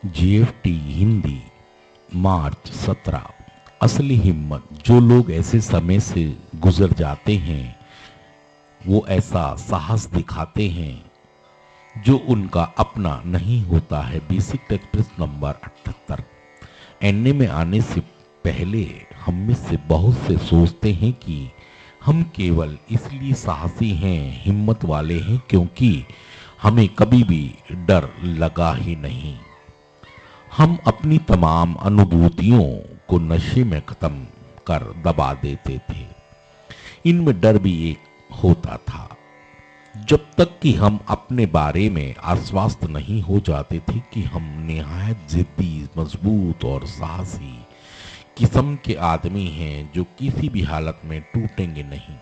जीएफटी हिंदी मार्च 17। असली हिम्मत। जो लोग ऐसे समय से गुजर जाते हैं वो ऐसा साहस दिखाते हैं जो उनका अपना नहीं होता है। बेसिक टेक्स्ट प्रश्न नंबर 78। एनए में आने से पहले हम में से बहुत से सोचते हैं कि हम केवल इसलिए साहसी हैं, हिम्मत वाले हैं क्योंकि हमें कभी भी डर लगा ही नहीं। हम अपनी तमाम अनुभूतियों को नशे में खत्म कर दबा देते थे। इनमें डर भी एक होता था। जब तक कि हम अपने बारे में आश्वस्त नहीं हो जाते थे कि हम निहायत जिद्दी, मजबूत और साहसी किस्म के आदमी हैं जो किसी भी हालत में टूटेंगे नहीं।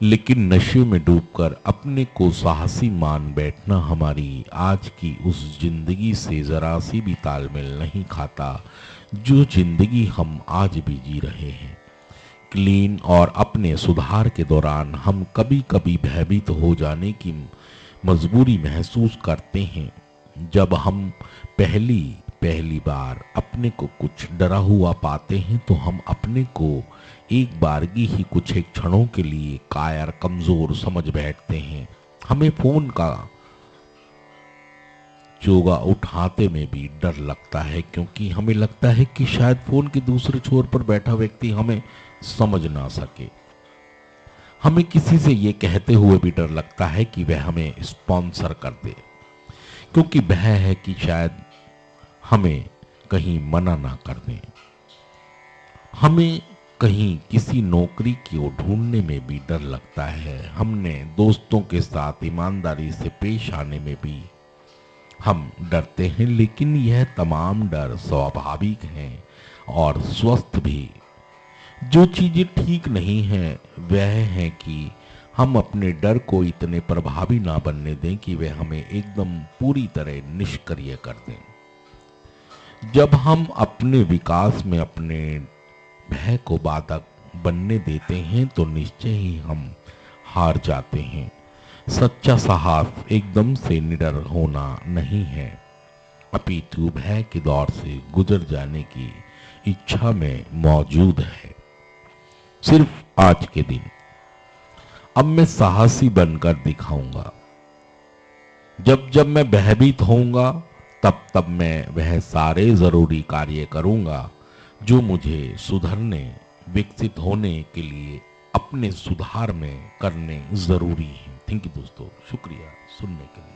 लेकिन नशे में डूबकर अपने को साहसी मान बैठना हमारी आज की उस जिंदगी से जरा सी भी तालमेल नहीं खाता जो जिंदगी हम आज भी जी रहे हैं। क्लीन और अपने सुधार के दौरान हम कभी कभी भयभीत हो जाने की मजबूरी महसूस करते हैं। जब हम पहली पहली बार अपने को कुछ डरा हुआ पाते हैं तो हम अपने को एक बारगी ही कुछ एक क्षणों के लिए कायर, कमजोर समझ बैठते हैं। हमें फोन का चोगा उठाते में भी डर लगता है क्योंकि हमें लगता है कि शायद फोन के दूसरे छोर पर बैठा व्यक्ति हमें समझ ना सके। हमें किसी से ये कहते हुए भी डर लगता है कि वह हमें स्पॉन्सर कर दे क्योंकि भय है कि शायद हमें कहीं मना ना कर दें। हमें कहीं किसी नौकरी की ओर ढूंढने में भी डर लगता है। हमने दोस्तों के साथ ईमानदारी से पेश आने में भी हम डरते हैं, लेकिन यह तमाम डर स्वाभाविक हैं और स्वस्थ भी। जो चीजें ठीक नहीं हैं वह है कि हम अपने डर को इतने प्रभावी ना बनने दें कि वह हमें एकदम पूरी तरह निष्क्रिय कर दें। जब हम अपने विकास में अपने भय को बाधक बनने देते हैं तो निश्चय ही हम हार जाते हैं। सच्चा साहस एकदम से निडर होना नहीं है, अपितु भय के दौर से गुजर जाने की इच्छा में मौजूद है। सिर्फ आज के दिन अब मैं साहसी बनकर दिखाऊंगा। जब जब मैं भयभीत होऊंगा तब तब मैं वह सारे जरूरी कार्य करूंगा जो मुझे सुधरने, विकसित होने के लिए अपने सुधार में करने जरूरी हैं। थैंक यू दोस्तों, शुक्रिया सुनने के लिए।